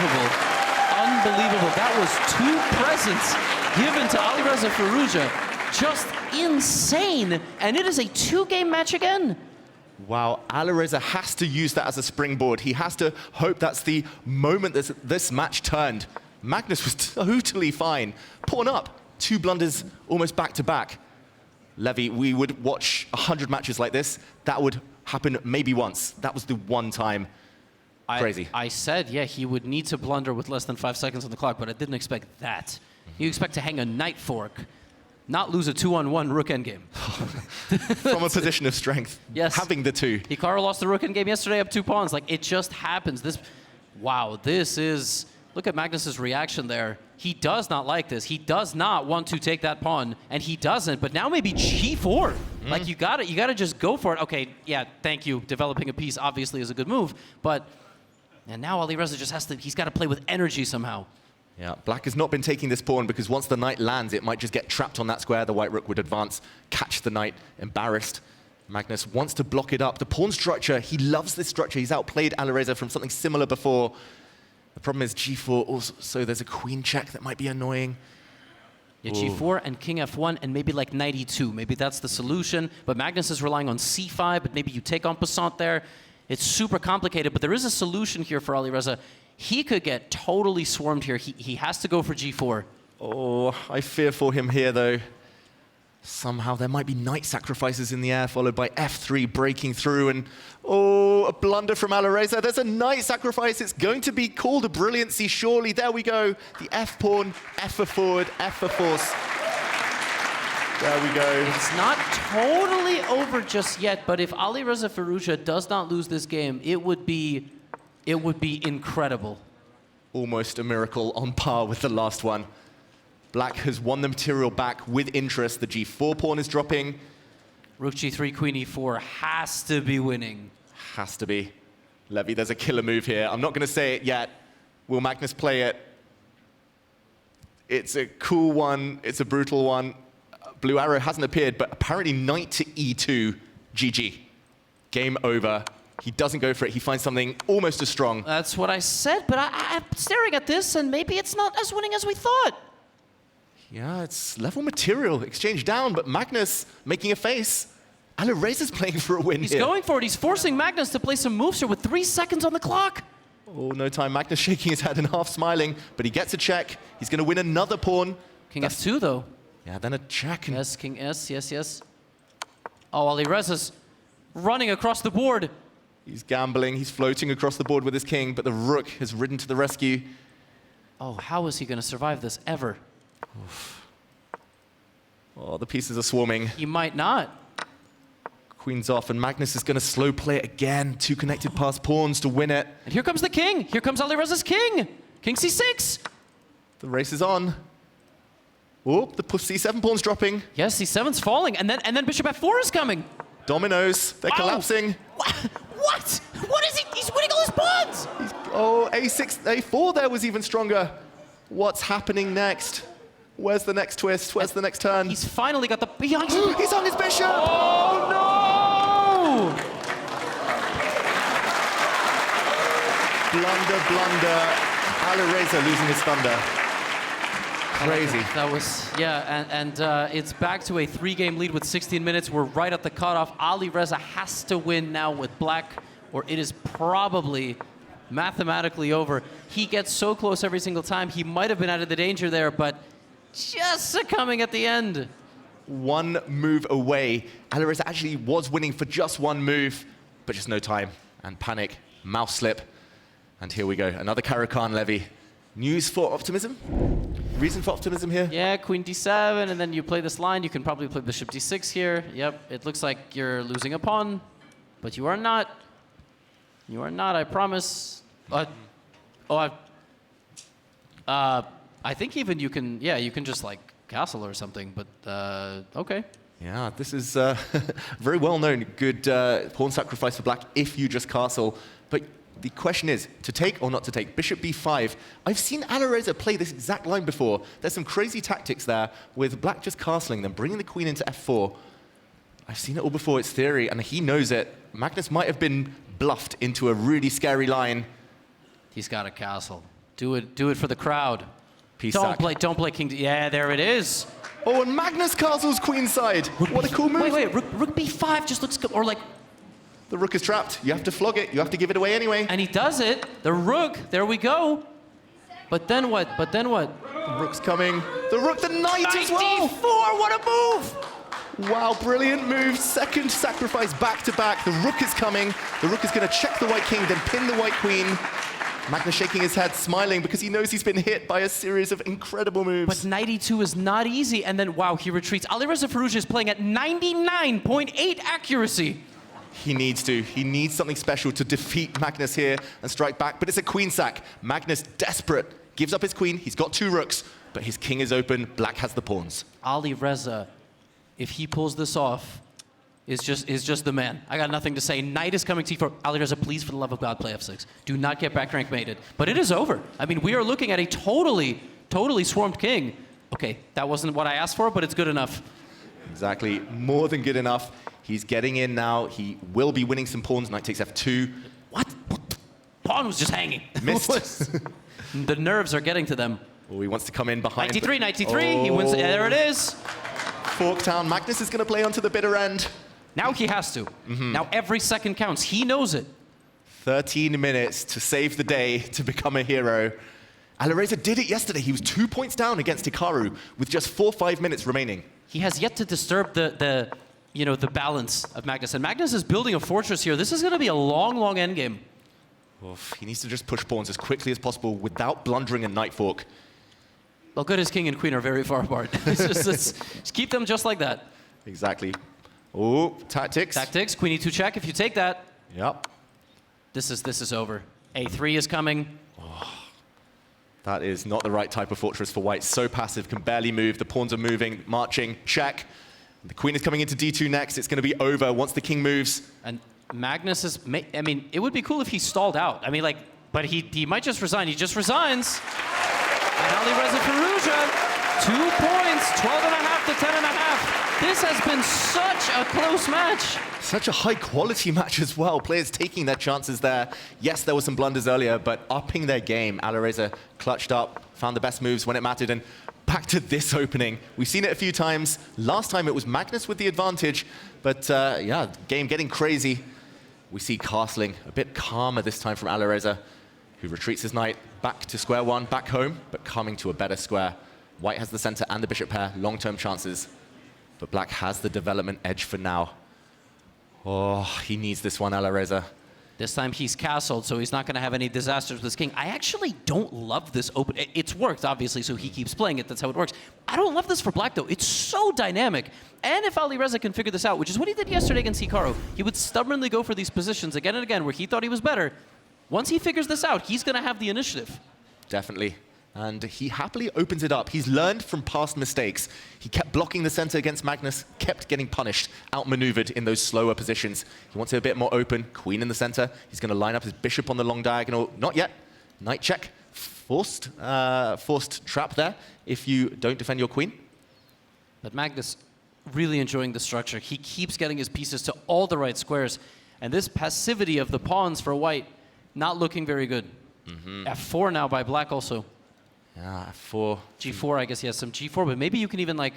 Unbelievable. Unbelievable. That was 2 presents given to Alireza Firouzja. Just insane. And it is a 2-game match again. Wow, Alireza has to use that as a springboard. He has to hope that's the moment this match turned. Magnus was totally fine. Pawn up, 2 blunders almost back to back. Levy, we would watch 100 matches like this. That would happen maybe once. That was the one time. Crazy. I said, yeah, he would need to blunder with less than 5 seconds on the clock, but I didn't expect that. You expect to hang a knight fork, not lose a 2-on-1 rook endgame. From a position of strength. Yes. Having the 2. Hikaru lost the rook endgame yesterday up 2 pawns. Like, it just happens. Wow, this is... Look at Magnus's reaction there. He does not like this. He does not want to take that pawn, and he doesn't. But now maybe g4. Like, you gotta just go for it. Okay, yeah, thank you. Developing a piece obviously is a good move, but... And now Alireza just has to, he's got to play with energy somehow. Yeah, black has not been taking this pawn because once the knight lands, it might just get trapped on that square. The white rook would advance, catch the knight, embarrassed. Magnus wants to block it up. The pawn structure, he loves this structure. He's outplayed Alireza from something similar before. The problem is g4 also, so there's a queen check that might be annoying. Yeah, g4 and king f1 and maybe like knight e2. Maybe that's the solution. But Magnus is relying on c5, but maybe you take en passant there. It's super complicated, but there is a solution here for Alireza. He could get totally swarmed here. He has to go for g4. Oh, I fear for him here, though. Somehow there might be knight sacrifices in the air, followed by f3 breaking through, and oh, a blunder from Alireza. There's a knight sacrifice. It's going to be called a brilliancy, surely. There we go. The f-pawn, f for forward, f for force. There we go. It's not totally over just yet, but if Alireza Firouzja does not lose this game, it would be incredible. Almost a miracle, on par with the last one. Black has won the material back with interest. The g4 pawn is dropping. Rook g3, queen e4 has to be winning. Has to be. Levy, there's a killer move here. I'm not going to say it yet. Will Magnus play it? It's a cool one. It's a brutal one. Blue arrow hasn't appeared, but apparently knight to e2, GG. Game over. He doesn't go for it. He finds something almost as strong. That's what I said, but I'm staring at this, and maybe it's not as winning as we thought. Yeah, it's level material. Exchange down, but Magnus making a face. Alireza's playing for a win He's here. going for it. He's forcing Magnus to play some moves here with 3 seconds on the clock. Oh, no time. Magnus shaking his head and half smiling, but he gets a check. He's going to win another pawn. King f2, though. Yeah, then a check. Yes, king s, yes. Oh, Alireza's running across the board. He's gambling. He's floating across the board with his king, but the rook has ridden to the rescue. Oh, how is he going to survive this ever? Oof. Oh, the pieces are swarming. He might not. Queen's off, and Magnus is going to slow play it again. 2 connected pass pawns to win it. And here comes the king. Here comes Alireza's king. King c6. The race is on. Oh, the c7 pawn's dropping. Yes, c7's falling, and then bishop f4 is coming. Dominoes, they're collapsing. What? What is he? He's winning all his pawns. Oh, a6, a4 there was even stronger. What's happening next? Where's the next twist? Where's the next turn? He's finally got the... He's on his bishop! Oh, no! Blunder. Alireza losing his thunder. Crazy. That was, yeah, and it's back to a 3-game lead with 16 minutes. We're right at the cutoff. Alireza has to win now with black, or it is probably mathematically over. He gets so close every single time. He might have been out of the danger there, but just succumbing at the end. 1 move away. Alireza actually was winning for just 1 move, but just no time. And panic, mouse slip. And here we go, another Caro-Kann Levy. News for optimism? Reason for optimism here? Yeah, queen d7, and then you play this line. You can probably play bishop d6 here. Yep, it looks like you're losing a pawn, but you are not. You are not, I promise. I think even you can, yeah, you can just like castle or something, but okay. Yeah, this is very well known. Good pawn sacrifice for black if you just castle. But the question is, to take or not to take? Bishop b5. I've seen Alireza play this exact line before. There's some crazy tactics there with black just castling, then bringing the queen into f4. I've seen it all before, it's theory, and he knows it. Magnus might have been bluffed into a really scary line. He's got a castle. Do it for the crowd. Piece Don't sack. play king. Yeah, there it is. Oh, and Magnus castles queenside. What a cool move. Wait, rook b5 just looks good. Or like, The rook is trapped. You have to flog it. You have to give it away anyway. and he does it. The rook, there we go. But then what? The rook's coming. The rook, the knight as well. d4, what a move! Wow, brilliant move. Second sacrifice back to back. The rook is coming. The rook is going to check the white king, then pin the white queen. Magnus shaking his head, smiling because he knows he's been hit by a series of incredible moves. But knight e2 is not easy, and then, wow, he retreats. Alireza Firouzja is playing at 99.8 accuracy. He needs to. He needs something special to defeat Magnus here and strike back, but it's a queen sack. Magnus, desperate, gives up his queen. He's got 2 rooks, but his king is open. Black has the pawns. Alireza, if he pulls this off, is just the man. I got nothing to say. Knight is coming to you for Alireza. Please, for the love of God, play f6. Do not get back rank mated. But it is over. I mean, we are looking at a totally swarmed king. Okay, that wasn't what I asked for, but it's good enough. Exactly, more than good enough. He's getting in now. He will be winning some pawns. Knight takes f2. What? Pawn was just hanging. Missed. The nerves are getting to them. Oh, he wants to come in behind. Knight d3, knight d3. He wins. There it is. Forktown. Magnus is going to play onto the bitter end. Now he has to. Now every second counts. He knows it. 13 minutes to save the day, to become a hero. Alireza did it yesterday. He was 2 points down against Hikaru with just 4-5 minutes remaining. He has yet to disturb the balance of Magnus. And Magnus is building a fortress here. This is going to be a long endgame. Oof, he needs to just push pawns as quickly as possible without blundering a knight fork. Well, good as king and queen are very far apart. Just keep them just like that. Exactly. Oh, tactics. Tactics, queen e2 check. If you take that, Yep. this is over. a3 is coming. That is not the right type of fortress for white. So passive, can barely move. The pawns are moving, marching, check. The queen is coming into d2 next. It's going to be over once the king moves. And Magnus is, I mean, it would be cool if he stalled out. I mean, like, but he might just resign. He just resigns. And Alireza Firouzja, 2 points, 12.5 to 10.5. This has been such a close match. Such a high-quality match as well. Players taking their chances there. Yes, there were some blunders earlier, but upping their game. Alireza clutched up, found the best moves when it mattered, and back to this opening. We've seen it a few times. Last time it was Magnus with the advantage, but yeah, game getting crazy. We see castling a bit calmer this time from Alireza, who retreats his knight back to square one, back home, but coming to a better square. White has the center and the bishop pair, long-term chances, but black has the development edge for now. Oh, he needs this one, Alireza. This time he's castled, so he's not going to have any disasters with his king. I actually don't love this open. It's worked, obviously, so he keeps playing it. That's how it works. I don't love this for black, though. It's so dynamic. And if Alireza can figure this out, which is what he did yesterday against Hikaru, he would stubbornly go for these positions again and again where he thought he was better. Once he figures this out, he's going to have the initiative. Definitely. And he happily opens it up. He's learned from past mistakes. He kept blocking the center against Magnus, kept getting punished, outmaneuvered in those slower positions. He wants it a bit more open. Queen in the center. He's going to line up his bishop on the long diagonal. Not yet. Knight check. Forced trap there if you don't defend your queen. But Magnus really enjoying the structure. He keeps getting his pieces to all the right squares. And this passivity of the pawns for white, not looking very good. F4 now by black also. Yeah, F4. G4, I guess he has some G4, but maybe you can even like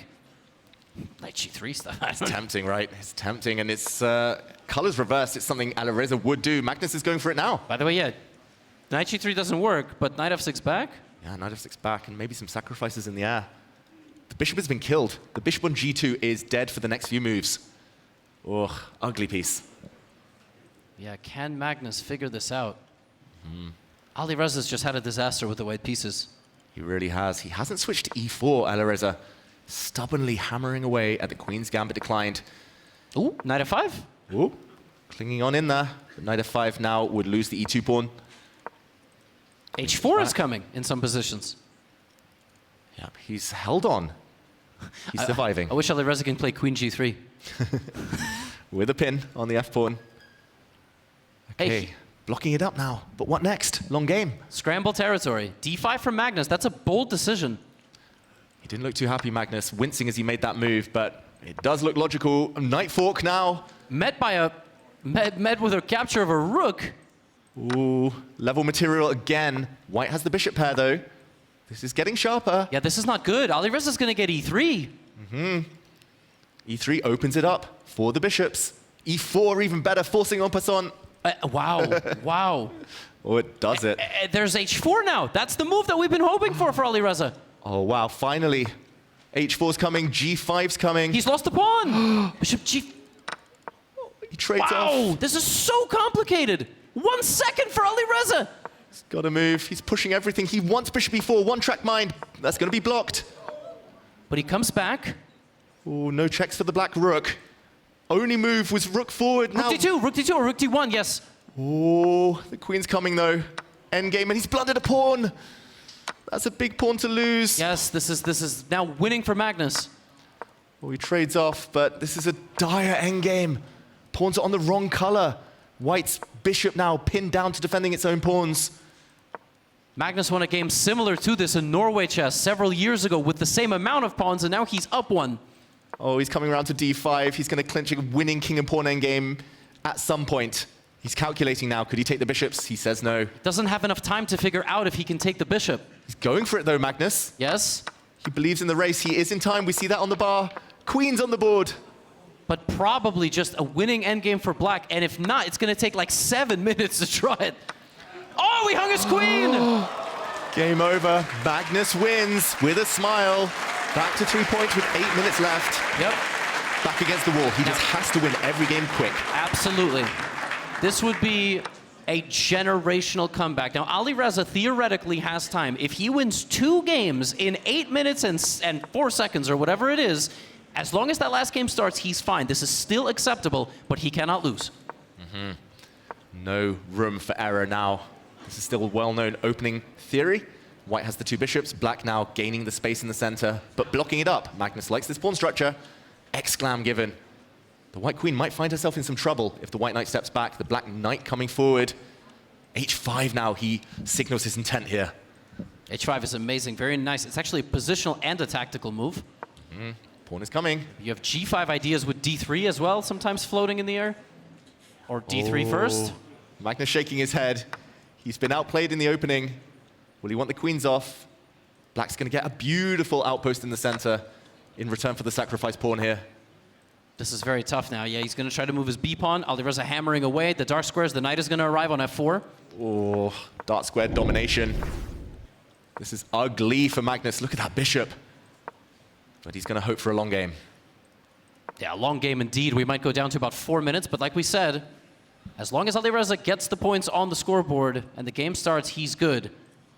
G3 stuff. It's tempting, right? It's tempting, and it's colors reversed. It's something Alireza would do. Magnus is going for it now. By the way, yeah, knight G3 doesn't work, but knight F6 back? Yeah, knight F6 back, and maybe some sacrifices in the air. The bishop has been killed. The bishop on G2 is dead for the next few moves. Ugh, ugly piece. Yeah, can Magnus figure this out? Alireza's just had a disaster with the white pieces. He really has. He hasn't switched to E4, Alireza. Stubbornly hammering away at the queen's gambit declined. Ooh, knight F5. Ooh, clinging on in there. But knight F5 now would lose the E2 pawn. H4 is coming in some positions. Yep, he's held on. He's surviving. I wish Alireza can play queen G3. With a pin on the F pawn. Okay. Hey. Blocking it up now. But what next? Long game. Scramble territory. D5 from Magnus. That's a bold decision. He didn't look too happy, Magnus, wincing as he made that move, but it does look logical. Knight fork now. Met with a capture of a rook. Ooh, level material again. White has the bishop pair, though. This is getting sharper. Yeah, this is not good. Alireza's going to get e3. E3 opens it up for the bishops. E4 even better, forcing en passant. Wow, wow. Oh, it does it. There's h4 now. That's the move that we've been hoping for Alireza. Oh, wow, finally. H4's coming, G5's coming. He's lost the pawn. Bishop g... He trades off. Wow, this is so complicated. 1 second for Alireza. He's got to move. He's pushing everything. He wants bishop e4, one-track mind. That's going to be blocked. But he comes back. Oh, no checks for the black rook. Only move was rook forward. Rook d2, rook d2 or rook d1, yes. Oh, the queen's coming, though. Endgame, and he's blundered a pawn. That's a big pawn to lose. Yes, this is now winning for Magnus. Well, he trades off, but this is a dire endgame. Pawns are on the wrong color. White's bishop now pinned down to defending its own pawns. Magnus won a game similar to this in Norway chess several years ago with the same amount of pawns, and now he's up one. Oh, he's coming around to d5. He's going to clinch a winning king and pawn endgame at some point. He's calculating now. Could he take the bishops? He says no. Doesn't have enough time to figure out if he can take the bishop. He's going for it, though, Magnus. Yes. He believes in the race. He is in time. We see that on the bar. Queen's on the board. But probably just a winning endgame for black, and if not, it's going to take like 7 minutes to try it. Oh, he hung his queen! Game over. Magnus wins with a smile. Back to 3 points with 8 minutes left. Yep. Back against the wall. He just has to win every game quick. Absolutely. This would be a generational comeback. Now, Alireza theoretically has time. If he wins 2 games in 8 minutes and 4 seconds or whatever it is, as long as that last game starts, he's fine. This is still acceptable, but he cannot lose. No room for error now. This is still a well-known opening theory. White has the 2 bishops. Black now gaining the space in the center, but blocking it up. Magnus likes this pawn structure. Exclam given. The white queen might find herself in some trouble if the white knight steps back. The black knight coming forward. H5 now. He signals his intent here. H5 is amazing. Very nice. It's actually a positional and a tactical move. Pawn is coming. You have G5 ideas with D3 as well, sometimes floating in the air. Or D3 first. Magnus shaking his head. He's been outplayed in the opening. Will he want the queens off? Black's going to get a beautiful outpost in the center in return for the sacrifice pawn here. This is very tough now. Yeah, he's going to try to move his B pawn. Alireza hammering away. The dark squares, the knight is going to arrive on F4. Oh, dark square domination. This is ugly for Magnus. Look at that bishop. But he's going to hope for a long game. Yeah, long game indeed. We might go down to about 4 minutes, but like we said, as long as Alireza gets the points on the scoreboard and the game starts, he's good.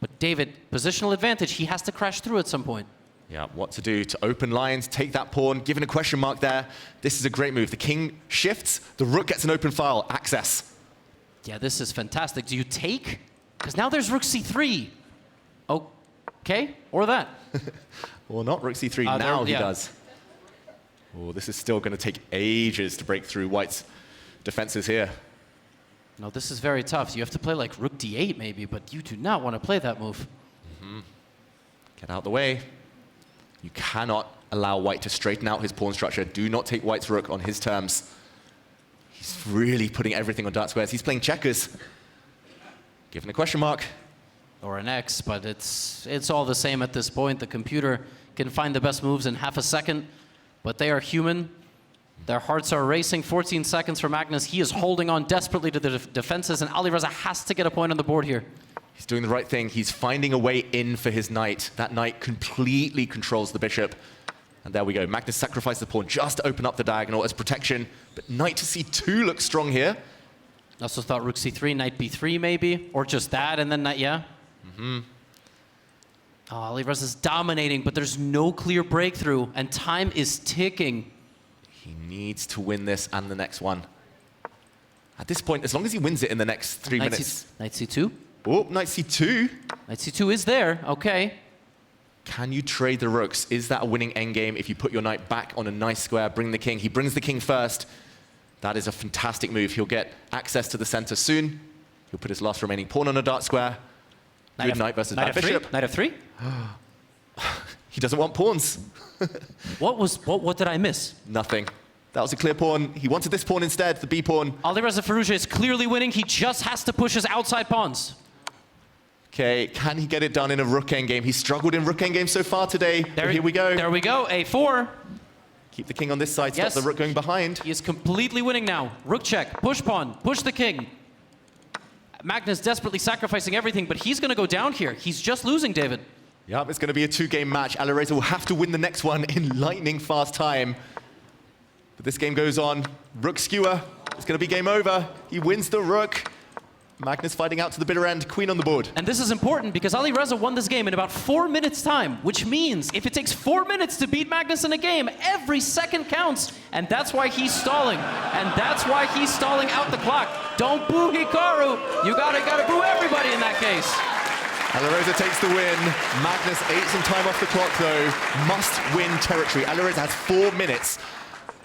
But David, positional advantage, he has to crash through at some point. Yeah, what to do to open lines, take that pawn, given a question mark there. This is a great move. The king shifts, the rook gets an open file, access. Yeah, this is fantastic. Do you take? Because now there's rook c3. Okay, or that. Well, not rook c3, now he yeah. does. Oh, this is still going to take ages to break through White's defenses here. No, this is very tough. You have to play like rook d8 maybe, but you do not want to play that move. Get out of the way. You cannot allow White to straighten out his pawn structure. Do not take White's rook on his terms. He's really putting everything on dark squares. He's playing checkers. Given a question mark. Or an X, but it's all the same at this point. The computer can find the best moves in half a second, but they are human. Their hearts are racing. 14 seconds for Magnus. He is holding on desperately to the defenses, and Alireza has to get a point on the board here. He's doing the right thing. He's finding a way in for his knight. That knight completely controls the bishop. And there we go. Magnus sacrificed the pawn just to open up the diagonal as protection. But knight to c2 looks strong here. Also thought rook c3, knight b3 maybe, or just that, and then knight, yeah. Oh, Alireza's dominating, but there's no clear breakthrough, and time is ticking. He needs to win this and the next one. At this point, as long as he wins it in the next 3 minutes. Knight c2. Oh, knight c2. Knight c2 is there, okay. Can you trade the rooks? Is that a winning endgame if you put your knight back on a nice square, bring the king? He brings the king first. That is a fantastic move. He'll get access to the center soon. He'll put his last remaining pawn on a dark square. Good knight versus bad bishop. Knight f3? He doesn't want pawns. What did I miss? Nothing. That was a clear pawn. He wanted this pawn instead, the B pawn. Alireza Firouzja is clearly winning. He just has to push his outside pawns. Okay, can he get it done in a rook endgame? He's struggled in rook endgame so far today. Here we go. There we go, A4. Keep the king on this side, stop the rook going behind. He is completely winning now. Rook check, push pawn, push the king. Magnus desperately sacrificing everything, but he's going to go down here. He's just losing, David. Yep, it's going to be a two-game match. Alireza will have to win the next one in lightning fast time. But this game goes on. Rook skewer. It's going to be game over. He wins the rook. Magnus fighting out to the bitter end. Queen on the board. And this is important because Alireza won this game in about 4 minutes time, which means if it takes 4 minutes to beat Magnus in a game, every second counts. And that's why he's stalling. And that's why he's stalling out the clock. Don't boo Hikaru. You gotta boo everybody in that case. Alireza takes the win. Magnus ate some time off the clock though. Must win territory. Alireza has 4 minutes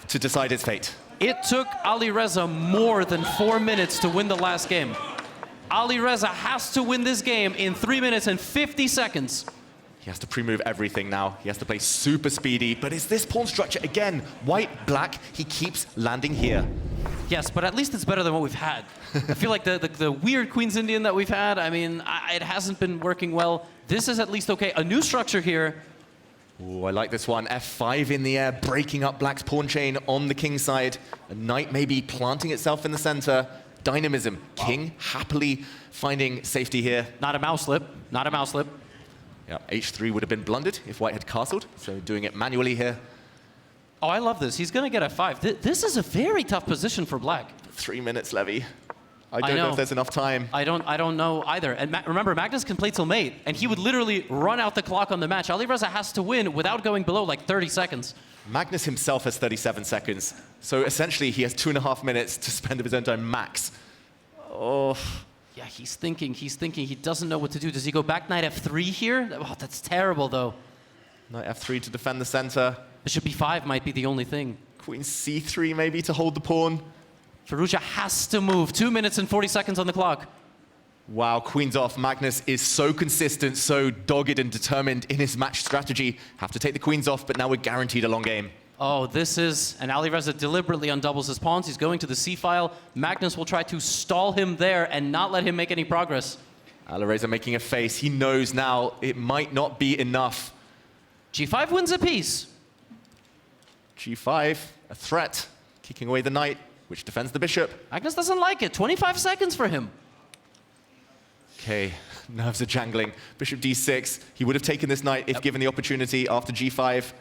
to decide his fate. It took Alireza more than 4 minutes to win the last game. Alireza has to win this game in 3 minutes and 50 seconds. He has to pre-move everything now. He has to play super speedy. But is this pawn structure, again, white, black, he keeps landing here. Yes, but at least it's better than what we've had. I feel like the weird Queen's Indian that we've had, I mean, it hasn't been working well. This is at least okay. A new structure here. Ooh, I like this one. F5 in the air, breaking up black's pawn chain on the king side. A knight maybe planting itself in the center. Dynamism. King happily finding safety here. Not a mouse slip. Not a mouse slip. Yeah, H3 would have been blundered if white had castled. So doing it manually here. Oh, I love this. He's going to get F5. This is a very tough position for black. 3 minutes, Levy. I don't know if there's enough time. I don't know either. And remember, Magnus can play till mate, and he would literally run out the clock on the match. Alireza has to win without going below like 30 seconds. Magnus himself has 37 seconds. So essentially, he has 2.5 minutes to spend of his own time max. Oh. Yeah, he's thinking. He doesn't know what to do. Does he go back knight F3 here? Oh, that's terrible, though. Knight F3 to defend the center. Bishop B5 might be the only thing. Queen C3 maybe to hold the pawn. Firouzja has to move. 2 minutes and 40 seconds on the clock. Wow, queen's off. Magnus is so consistent, so dogged and determined in his match strategy. Have to take the queens off, but now we're guaranteed a long game. Oh, this is... And Alireza deliberately undoubles his pawns. He's going to the c-file. Magnus will try to stall him there and not let him make any progress. Alireza making a face. He knows now it might not be enough. G5 wins a piece. G5, a threat. Kicking away the knight, which defends the bishop. Magnus doesn't like it. 25 seconds for him. Okay, nerves are jangling. Bishop D6. He would have taken this knight if given the opportunity after G5.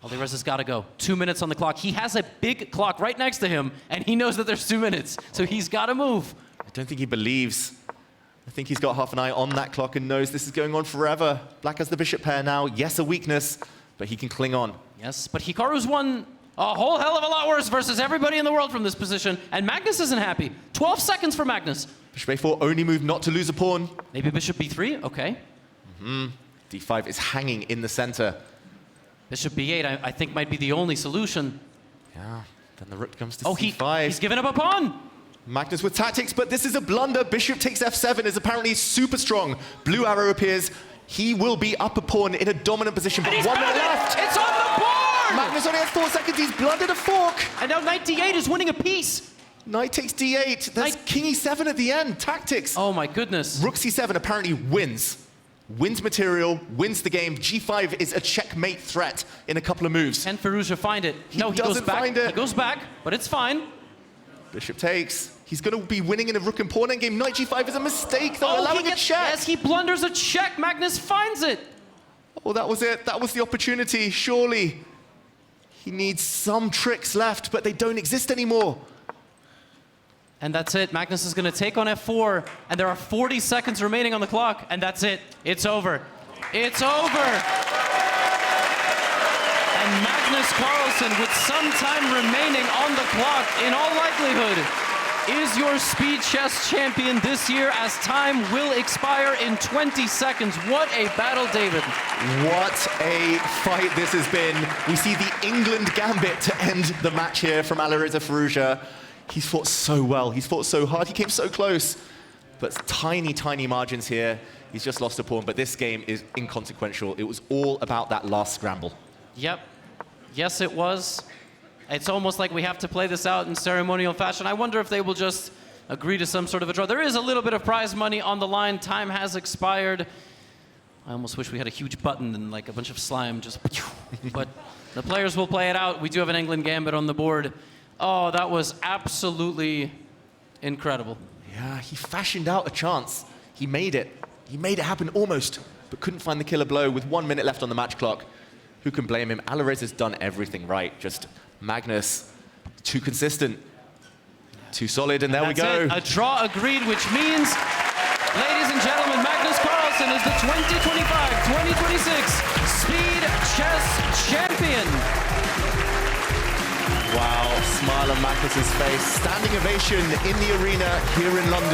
Alireza's got to go. 2 minutes on the clock. He has a big clock right next to him, and he knows that there's 2 minutes, so he's got to move. I don't think he believes. I think he's got half an eye on that clock and knows this is going on forever. Black has the bishop pair now. Yes, a weakness, but he can cling on. Yes, but Hikaru's won a whole hell of a lot worse versus everybody in the world from this position, and Magnus isn't happy. 12 seconds for Magnus. Bishop A4, only move not to lose a pawn. Maybe bishop B3, okay. D5 is hanging in the center. Bishop B8, I think, might be the only solution. Yeah, then the rook comes to C5. He's given up a pawn. Magnus with tactics, but this is a blunder. Bishop takes F7 is apparently super strong. Blue arrow appears. He will be up a pawn in a dominant position, but 1 minute left. It's on the board! Magnus only has 4 seconds. He's blundered a fork. And now knight D8 is winning a piece. Knight takes D8. There's king E7 at the end. Tactics. Oh, my goodness. Rook C7 apparently wins. Wins material, wins the game. G5 is a checkmate threat in a couple of moves. Can Firouzja find it? No, he goes back. He goes back, but it's fine. Bishop takes. He's going to be winning in a rook and pawn endgame. Knight G5 is a mistake, though, allowing a check. Yes, he blunders a check. Magnus finds it. Oh, that was it. That was the opportunity, surely. He needs some tricks left, but they don't exist anymore. And that's it. Magnus is going to take on F4, and there are 40 seconds remaining on the clock, and that's it. It's over. It's over. And Magnus Carlsen, with some time remaining on the clock, in all likelihood, is your speed chess champion this year, as time will expire in 20 seconds. What a battle, David. What a fight this has been. We see the England gambit to end the match here from Alireza Firouzja. He's fought so well. He's fought so hard. He came so close. But tiny, tiny margins here. He's just lost a pawn. But this game is inconsequential. It was all about that last scramble. Yep. Yes, it was. It's almost like we have to play this out in ceremonial fashion. I wonder if they will just agree to some sort of a draw. There is a little bit of prize money on the line. Time has expired. I almost wish we had a huge button and like a bunch of slime just... But the players will play it out. We do have an England gambit on the board. Oh, that was absolutely incredible. Yeah, he fashioned out a chance. He made it. He made it happen almost, but couldn't find the killer blow with 1 minute left on the match clock. Who can blame him? Alireza's done everything right. Just Magnus, too consistent, too solid, and there we go. A draw agreed, which means, ladies and gentlemen, Magnus Carlsen is the 2025-2026 Speed Chess Champion. Wow, smile on Magnus's face. Standing ovation in the arena here in London.